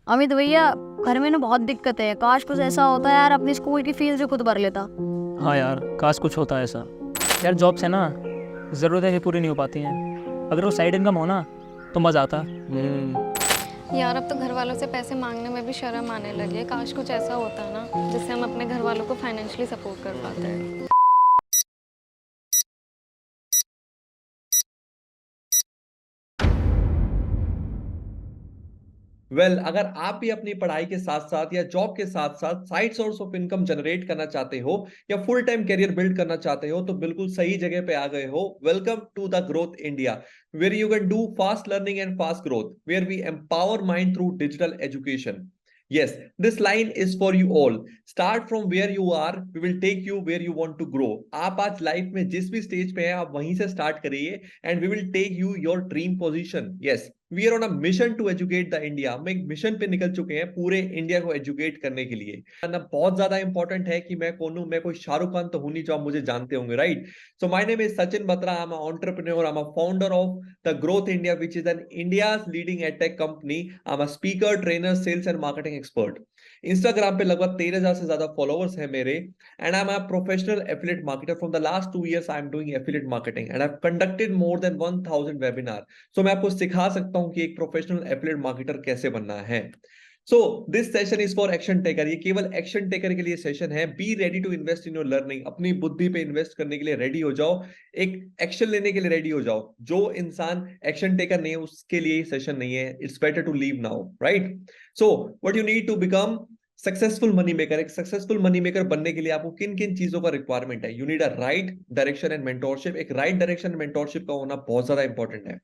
अमित भैया, घर में ना बहुत दिक्कत है। काश कुछ ऐसा होता यार, अपनी स्कूल की फीस जो खुद भर लेता। हाँ यार, काश कुछ होता है ऐसा। यार जॉब से ना ज़रूरतें भी पूरी नहीं हो पाती हैं। अगर वो साइड इनकम हो ना तो मज़ा आता। यार अब तो घर वालों से पैसे मांगने में भी शर्म आने लगी है। काश कुछ ऐसा होता ना जिससे हम अपने घर वालों को फाइनेंशियली सपोर्ट कर पाते हैं। अगर आप भी अपनी पढ़ाई के साथ साथ या जॉब के साथ साथ side source of income generate करना चाहते हो या फुल टाइम करियर बिल्ड करना चाहते हो तो बिल्कुल सही जगह पे आ गए हो। Welcome to the growth India, where you can do fast learning and fast growth, where we empower mind through digital education. Yes, this line is for you all. Start from where you are, we will take you where you want to grow. आप आज life में जिस भी stage पे हैं आप वहीं से स्टार्ट करिए and we will take you your dream position. Yes, we are on a mission to educate the India. हम एक मिशन पे निकल चुके हैं पूरे इंडिया को एजुकेट करने के लिए। ना बहुत ज्यादा इंपॉर्टेंट है कि मैं कौन हूं, मैं कोई शाहरुख खान तो हूं नहीं जो आप मुझे जानते होंगे, right? So my name is Sachin Batra, I am a entrepreneur, I am a founder of the growth India which is an India's leading edtech company. I am a speaker, trainer, sales and marketing expert. Instagram पे लगभग 13,000 से ज्यादा followers हैं मेरे। And I'm a professional affiliate marketer. From the last 2 years, I'm doing affiliate marketing and I've conducted more than 1,000 webinar. So मैं आपको सिखा सकता हूं कि एक प्रोफेशनल एफिलिएट मार्केटर कैसे बनना है। So this session is for action taker. ये केवल एक्शन टेकर के लिए सेशन है। Be ready to invest in your learning. अपनी बुद्धि पे इन्वेस्ट करने के लिए रेडी हो जाओ, एक एक्शन लेने के लिए रेडी हो जाओ। जो इंसान एक्शन टेकर नहीं है उसके लिए सेशन नहीं है। It's better to leave now, right? So what you need to become successful money maker. एक सक्सेसफुल मनी मेकर बनने के लिए आपको किन किन चीजों का रिक्वायरमेंट है? You need a right direction and mentorship. एक राइट डायरेक्शन एंड मेंटोरशिप का होना बहुत ज्यादा इंपॉर्टेंट है।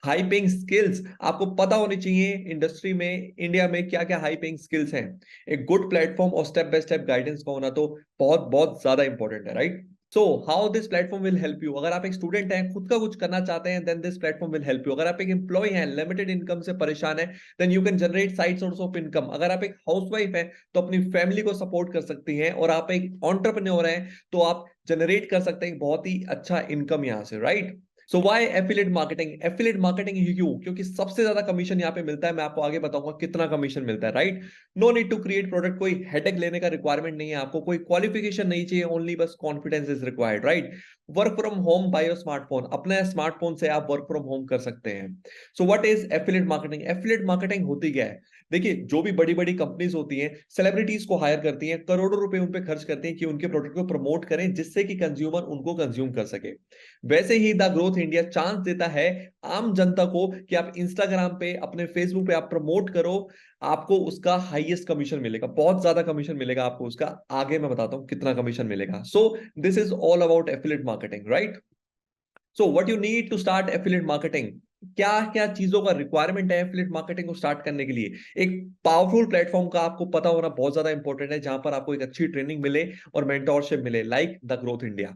हाई पेइंग स्किल्स आपको पता होनी चाहिए इंडस्ट्री में, इंडिया में क्या क्या हाई पेइंग स्किल्स हैं। एक गुड प्लेटफॉर्म और स्टेप बाय स्टेप गाइडेंस का होना तो बहुत बहुत ज्यादा इंपॉर्टेंट है, right? So how this platform will help you. अगर आप एक स्टूडेंट हैं, खुद का कुछ करना चाहते हैं, then this platform will help you. अगर आप एक एम्प्लॉय हैं, लिमिटेड इनकम से परेशान है, then you can generate side source of income. अगर आप एक हाउसवाइफ है तो अपनी फैमिली को सपोर्ट कर सकती हैं, और आप एक एंटरप्रेन्योर हैं तो आप जनरेट कर सकते हैं बहुत ही अच्छा इनकम यहां से, right? So why affiliate marketing? Affiliate marketing क्यों? क्योंकि सबसे ज्यादा कमीशन यहाँ पे मिलता है। मैं आपको आगे बताऊंगा कितना कमीशन मिलता है, right? No need to create product. कोई हेडेक लेने का रिक्वायरमेंट नहीं है आपको, कोई क्वालिफिकेशन नहीं चाहिए, ओनली बस confidence is required, right? Work from home by your smartphone. अपने स्मार्टफोन से आप वर्क फ्रॉम होम कर सकते हैं। सो what is affiliate marketing? Affiliate marketing होती क्या है? देखिए, जो भी बड़ी बड़ी कंपनीज होती हैं, सेलिब्रिटीज को हायर करती हैं, करोड़ों रुपए उन पे खर्च करती हैं कि उनके प्रोडक्ट को प्रमोट करें जिससे कि कंज्यूमर उनको कंज्यूम कर सके। वैसे ही द ग्रोथ इंडिया चांस देता है आम जनता को कि आप इंस्टाग्राम पे, अपने फेसबुक पे आप प्रमोट करो, आपको उसका हाईएस्ट कमीशन मिलेगा, बहुत ज्यादा कमीशन मिलेगा आपको उसका। आगे मैं बताता हूं कितना कमीशन मिलेगा। So this is all about affiliate marketing, right? So what you need to start affiliate marketing? क्या क्या चीजों का रिक्वायरमेंट है एफिलिएट मार्केटिंग को स्टार्ट करने के लिए? एक पावरफुल प्लेटफॉर्म का आपको पता होना बहुत ज्यादा इंपॉर्टेंट है, जहां पर आपको एक अच्छी ट्रेनिंग मिले और मेंटोरशिप मिले, like the growth India.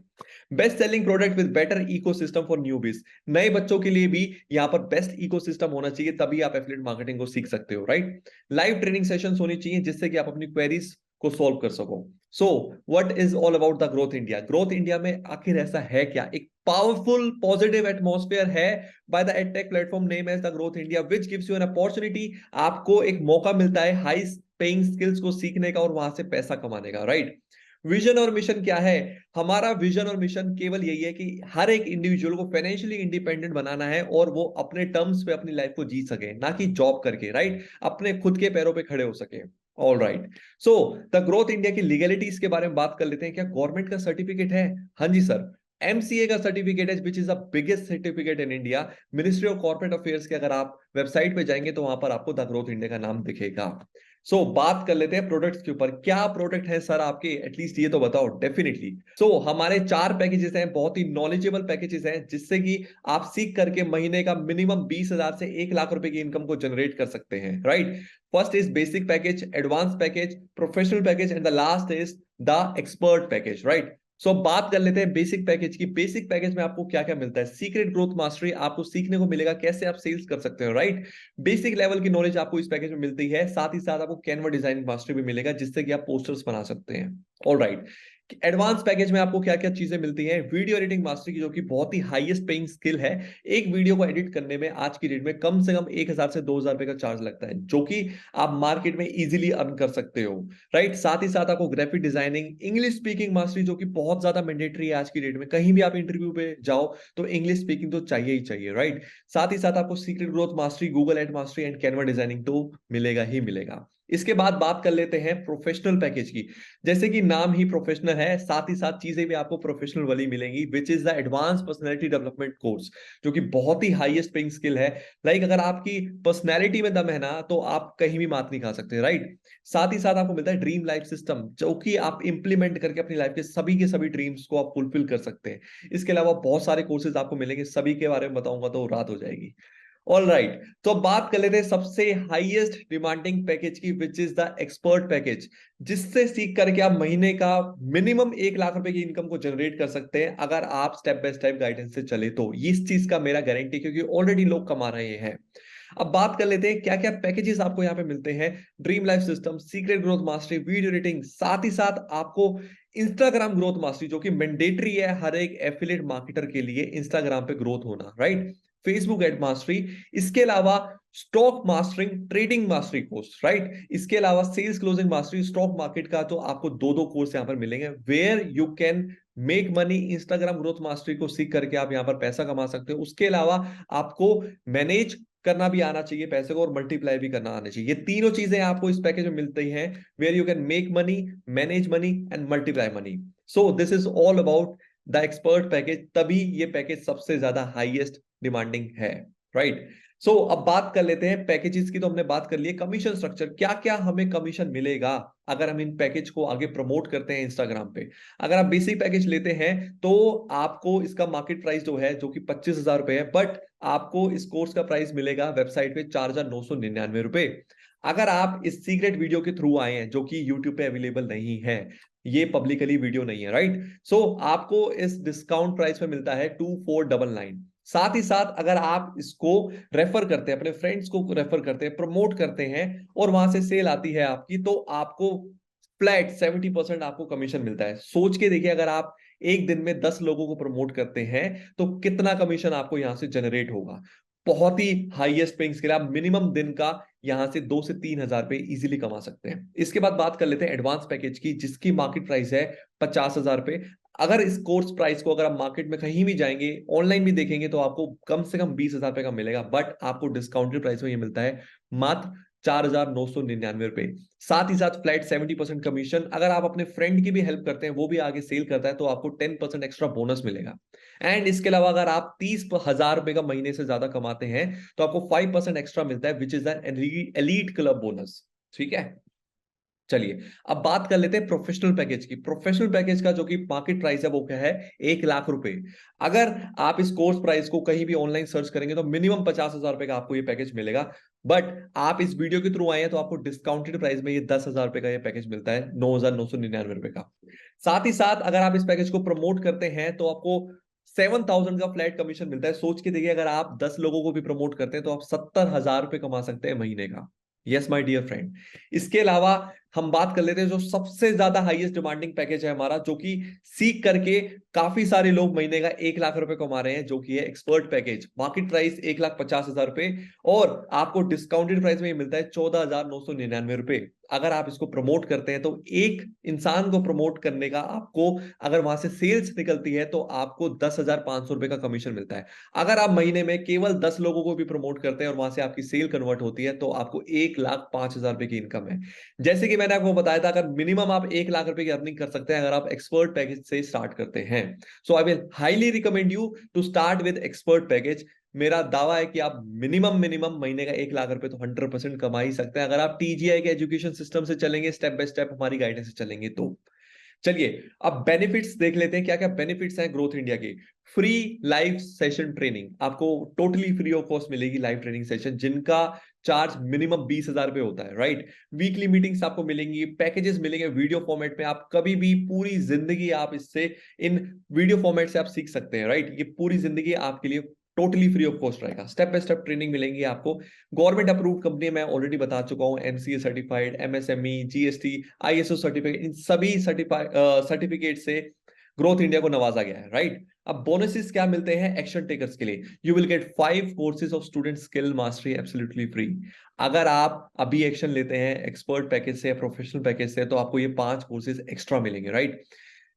Best selling product with better ecosystem for newbies. नए बच्चों के लिए भी यहाँ पर बेस्ट इकोसिस्टम होना चाहिए, तभी आप एफिलिएट मार्केटिंग को सीख सकते हो, राइट? लाइव ट्रेनिंग सेशंस होनी चाहिए जिससे कि आप अपनी क्वेरीज को सॉल्व कर सको। So what is all about the growth India? Growth India में आखिर ऐसा है क्या? एक पावरफुल पॉजिटिव एटमॉस्फेयर है by the edtech platform name as the growth India which gives you an opportunity. आपको एक मौका मिलता है हाई पेइंग स्किल्स को सीखने का और वहां से पैसा कमाने का, राइट? विजन और मिशन क्या है? हमारा विजन और मिशन केवल यही है कि हर एक इंडिविजुअल को फाइनेंशियली इंडिपेंडेंट बनाना है और वो अपने टर्म्स पे अपनी लाइफ को जी सके, ना कि जॉब करके, राइट? अपने खुद के पैरों पे खड़े हो सके। All right. So the growth India की लीगलिटीज के बारे में बात कर लेते हैं। क्या गवर्नमेंट का सर्टिफिकेट है? हाँ जी सर, एमसीए का सर्टिफिकेट है, which is the biggest certificate in India. Ministry of corporate affairs के अगर आप वेबसाइट पे जाएंगे तो वहां पर आपको द ग्रोथ इंडिया का नाम दिखेगा। बात कर लेते हैं प्रोडक्ट्स के ऊपर। क्या प्रोडक्ट है सर आपके? एटलीस्ट ये तो बताओ। डेफिनेटली। हमारे 4 पैकेजेस हैं, बहुत ही नॉलेजेबल पैकेजेस हैं, जिससे कि आप सीख करके महीने का मिनिमम 20,000 से 1 लाख रुपए की इनकम को जनरेट कर सकते हैं, right? First is basic package, advance package, professional package and the last is the expert package, right? बात कर लेते हैं बेसिक पैकेज की। बेसिक पैकेज में आपको क्या क्या मिलता है? सीक्रेट ग्रोथ मास्टरी, आपको सीखने को मिलेगा कैसे आप सेल्स कर सकते हो, राइट? बेसिक लेवल की नॉलेज आपको इस पैकेज में मिलती है, साथ ही साथ आपको कैनवा डिजाइनिंग मास्टरी भी मिलेगा जिससे कि आप पोस्टर्स बना सकते हैं। All right. एडवांस पैकेज में आपको क्या क्या चीजें मिलती हैं, वीडियो एडिटिंग मास्टरी की जो कि बहुत ही हाईएस्ट पेइंग स्किल है। एक वीडियो को एडिट करने में आज की डेट में कम से कम 1000 से 2000 रुपए का चार्ज लगता है, जो कि आप मार्केट में इजीली अर्न कर सकते हो, राइट। साथ ही साथ आपको graphic designing, English speaking mastery जो कि बहुत ज्यादा मैंडेटरी है आज की डेट में, कहीं भी आप इंटरव्यू पे जाओ तो इंग्लिश स्पीकिंग तो चाहिए ही चाहिए, राइट। साथ ही साथ आपको secret growth mastery, Google ad mastery and Canva designing तो मिलेगा ही मिलेगा। इसके बाद बात कर लेते हैं प्रोफेशनल पैकेज की। जैसे कि नाम ही प्रोफेशनल है, साथ ही साथ चीजें भी आपको प्रोफेशनल वाली मिलेंगी, which is the advance personality development course, जो कि बहुत ही हाईएस्ट पेइंग स्किल है। अगर आपकी पर्सनैलिटी में दम है ना, तो आप कहीं भी मात नहीं खा सकते, राइट। साथ ही साथ आपको मिलता है ड्रीम लाइफ सिस्टम, जो कि आप इंप्लीमेंट करके अपनी लाइफ के सभी ड्रीम्स को आप फुलफिल कर सकते हैं। इसके अलावा बहुत सारे कोर्सेज आपको मिलेंगे, सभी के बारे में बताऊंगा तो रात हो जाएगी। ऑल राइट, तो अब बात कर लेते हैं सबसे हाईएस्ट डिमांडिंग पैकेज की, which is the expert package, जिससे सीख करके आप महीने का मिनिमम 1 लाख रुपए की इनकम को जनरेट कर सकते हैं, अगर आप स्टेप बाय स्टेप गाइडेंस से चले तो। इस चीज का मेरा गारंटी, क्योंकि ऑलरेडी लोग कमा रहे हैं। अब बात कर लेते हैं क्या क्या पैकेजेस आपको यहाँ पे मिलते हैं। Dream life system, secret growth mastery, video editing, साथ ही साथ आपको इंस्टाग्राम ग्रोथ मास्टरी, जो कि मैंडेटरी है हर एक एफिलिएट मार्केटर के लिए, इंस्टाग्राम पे ग्रोथ होना, राइट। फेसबुक एड मास्टरी, इसके अलावा stock mastering, trading mastery course, right. इसके अलावा sales closing mastery, stock market का, तो आपको दो दो कोर्स यहाँ पर मिलेंगे, where you can make money. Instagram growth mastery को सीख करके आप यहाँ पर पैसा कमा सकते हो। उसके अलावा आपको मैनेज करना भी आना चाहिए पैसे को, और मल्टीप्लाई भी करना आना चाहिए। ये तीनों चीजें आपको इस पैकेज में मिलती हैं, where you can make money, manage money and multiply money. So this is all about the expert package, तभी ये पैकेज सबसे ज्यादा हाईएस्ट डिमांडिंग है, राइट। सो अब बात कर लेते हैं पैकेजेस की। तो हमने बात कर ली है कमीशन स्ट्रक्चर, क्या क्या हमें कमीशन मिलेगा अगर हम इन पैकेज को आगे प्रमोट करते हैं इंस्टाग्राम पे। अगर आप बेसिक पैकेज लेते हैं तो आपको इसका मार्केट प्राइस जो है, जो कि 25,000 रुपए है, बट आपको इस कोर्स का प्राइस मिलेगा वेबसाइट पे 4,999 रुपए। अगर आप इस सीक्रेट वीडियो के थ्रू आए हैं, जो कि यूट्यूब पे अवेलेबल नहीं है, ये पब्लिकली वीडियो नहीं है, राइट। सो आपको इस डिस्काउंट प्राइस पे मिलता है 2499। साथ ही साथ अगर आप इसको रेफर करते हैं, अपने फ्रेंड्स को रेफर करते हैं, प्रमोट करते हैं, और वहां से सेल आती है आपकी, तो आपको फ्लैट 70% आपको कमीशन मिलता है। सोच के देखिए, अगर आप एक दिन में 10 लोगों को प्रमोट करते हैं तो कितना कमीशन आपको यहां से जनरेट होगा। बहुत ही हाईएस्ट पेइंग स्किल, आप मिनिमम दिन का यहां से 2 से 3,000 रुपए इजीली कमा सकते हैं। इसके बाद बात कर लेते हैं एडवांस पैकेज की, जिसकी मार्केट प्राइस है 50,000 रुपए। अगर इस कोर्स प्राइस को अगर आप मार्केट में कहीं भी जाएंगे, ऑनलाइन भी देखेंगे, तो आपको कम से कम 20,000 रुपए का मिलेगा, बट आपको डिस्काउंटेड प्राइस में ये मिलता है मात्र 4,999 रुपए। साथ ही साथ फ्लैट 70% कमीशन। अगर आप अपने फ्रेंड की भी हेल्प करते हैं, वो भी आगे सेल करता है, तो आपको 10% एक्स्ट्रा बोनस मिलेगा। एंड इसके अलावा अगर आप 30,000 रुपए का महीने से ज्यादा कमाते हैं, तो आपको 5% एक्स्ट्रा मिलता है, which is an elite club bonus, ठीक है। चलिए अब बात कर लेते हैं प्रोफेशनल पैकेज की। प्रोफेशनल पैकेज का जो कि मार्केट प्राइस है वो क्या है, 1 लाख रुपए। अगर आप इस कोर्स प्राइस को कहीं भी ऑनलाइन सर्च करेंगे तो मिनिमम 50,000 रुपए का आपको ये पैकेज मिलेगा, बट आप इस वीडियो के थ्रू आए हैं तो आपको डिस्काउंटेड प्राइस में ये 10,000 रुपए का ये पैकेज मिलता है, 9,999 रुपए का। साथ ही साथ अगर आप इस पैकेज को प्रमोट करते हैं तो आपको 7,000 का फ्लैट कमीशन मिलता है। सोच के देखिए, अगर आप 10 लोगों को भी प्रमोट करते हैं तो आप 70,000 रुपए कमा सकते हैं महीने का। Yes my dear friend. इसके अलावा हम बात कर लेते हैं जो सबसे ज्यादा हाईएस्ट डिमांडिंग पैकेज है हमारा, जो कि सीख करके काफी सारे लोग महीने का 1 लाख रुपए कमा रहे हैं, जो कि है एक्सपर्ट पैकेज। मार्केट प्राइस 1,50,000 रुपए, और आपको डिस्काउंटेड प्राइस में ये मिलता है 14,999 रुपए। अगर आप इसको प्रमोट करते हैं तो एक इंसान को प्रमोट करने का आपको, अगर वहां से सेल्स निकलती है तो आपको 10,500 रुपए का कमीशन मिलता है। अगर आप महीने में केवल 10 लोगों को भी प्रमोट करते हैं और वहां से आपकी सेल कन्वर्ट होती है, तो आपको 1,05,000 रुपए की इनकम है। जैसे कि मैंने आपको बताया था, अगर मिनिमम आप 1 लाख रुपए की अर्निंग कर सकते हैं अगर आप एक्सपर्ट पैकेज से स्टार्ट करते हैं। So I will highly recommend you to start with expert package. मेरा दावा है कि आप मिनिमम महीने का 1 लाख रुपए तो 100% कमा ही सकते हैं, अगर आप टीजीआई के एजुकेशन सिस्टम से चलेंगे, स्टेप बाय स्टेप हमारी गाइडेंस से चलेंगे तो। चलिए अब बेनिफिट्स देख लेते हैं, क्या क्या बेनिफिट्स हैं ग्रोथ इंडिया के। फ्री लाइव सेशन ट्रेनिंग, आपको टोटली फ्री ऑफ कॉस्ट मिलेगी लाइव ट्रेनिंग सेशन, जिनका चार्ज मिनिमम 20,000 रुपए होता है, राइट। वीकली मीटिंग्स आपको मिलेंगी, पैकेजेस मिलेंगे वीडियो फॉर्मेट में, आप कभी भी पूरी जिंदगी आप इससे इन वीडियो फॉर्मेट से आप सीख सकते हैं, राइट। ये पूरी जिंदगी आपके लिए टोटली फ्री ऑफ कॉस्ट रहेगा, स्टेप बाय स्टेप ट्रेनिंग मिलेंगी आपको। गवर्नमेंट अप्रूव्ड कंपनी मैं ऑलरेडी बता चुका हूँ, MCA certified, MSME, GST, ISO certificate, इन सभी सर्टिफिकेट से ग्रोथ इंडिया को नवाजा गया है, राइट। अब बोनसेस क्या मिलते हैं एक्शन टेकर्स के लिए? You will get 5 courses of student skill mastery absolutely free. अगर आप अभी एक्शन लेते हैं एक्सपर्ट पैकेज से या प्रोफेशनल पैकेज से, तो आपको ये 5 कोर्सेज एक्स्ट्रा मिलेंगे, right.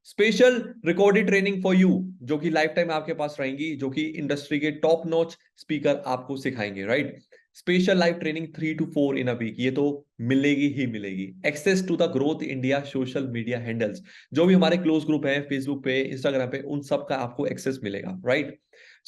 Special recorded training for you, जो कि लाइफ टाइम आपके पास रहेंगी, जो कि इंडस्ट्री के टॉप नॉच स्पीकर आपको सिखाएंगे, right. Special live training 3 to 4 in a week, ये तो मिलेगी ही मिलेगी। Access to the growth India social media handles, जो भी हमारे क्लोज ग्रुप है फेसबुक पे, इंस्टाग्राम पे, उन सब का आपको एक्सेस मिलेगा, राइट।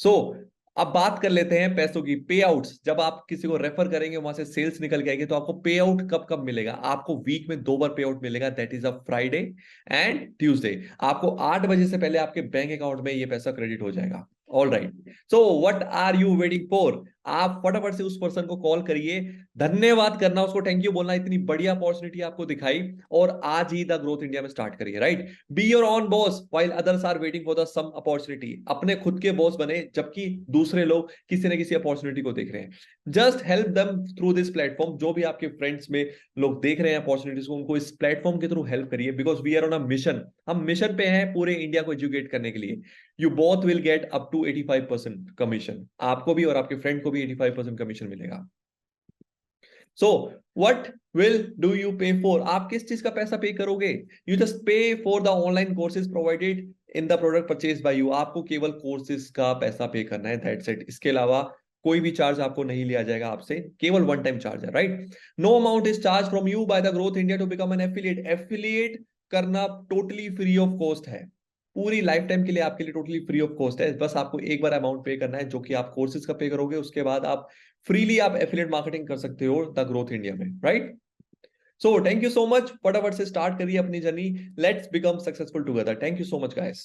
सो अब बात कर लेते हैं पैसों की। पे आउट्स, जब आप किसी को रेफर करेंगे, वहां से सेल्स निकल के आएगी, तो आपको पे आउट कब कब मिलेगा? आपको वीक में 2 बार पे आउट मिलेगा, that is a Friday and Tuesday. आपको 8 बजे से पहले आपके बैंक अकाउंट में ये पैसा क्रेडिट हो जाएगा। All right, so what are you waiting for? आप फटाफट से उस पर्सन को कॉल करिए, धन्यवाद करना, उसको थैंक यू बोलना, इतनी बढ़िया अपॉर्चुनिटी आपको दिखाई, और आज ही द ग्रोथ इंडिया में स्टार्ट करिए, right. Be your own boss while others are waiting for the some opportunity. अपने खुद के बॉस बने, जबकि दूसरे लोग किसी न किसी अपॉर्चुनिटी को देख रहे हैं। Just help them through this platform. जो भी आपके फ्रेंड्स में लोग देख रहे हैं अपॉर्चुनिटीज को, उनको इस प्लेटफॉर्म के थ्रू हेल्प करिए, because we are on a mission. हम मिशन पे हैं पूरे इंडिया को एजुकेट करने के लिए। You both will get up to 85% commission, आपको भी और आपके फ्रेंड को भी 85% कमीशन मिलेगा। So what will do you पे फॉर? आप किस चीज का पैसा पे करोगे? यू जस्ट पे for the online courses provided in the product purchase by you. आपको केवल कोर्सेज का पैसा पे करना है, दैट्स इट। इसके अलावा कोई भी चार्ज आपको नहीं लिया जाएगा आपसे, केवल वन टाइम चार्ज है, right. No amount is charge from you by the growth India to become an affiliate. Affiliate करना टोटली फ्री ऑफ कॉस्ट है, पूरी लाइफ टाइम के लिए आपके लिए टोटली फ्री ऑफ कॉस्ट है। बस आपको एक बार अमाउंट पे करना है, जो कि आप कोर्सेज का पे करोगे, उसके बाद आप फ्रीली आप एफिलिएट मार्केटिंग कर सकते हो द ग्रोथ इंडिया में, right. So thank you so much, फटाफट से स्टार्ट करिए अपनी journey. Let's become successful together. Thank you so much guys.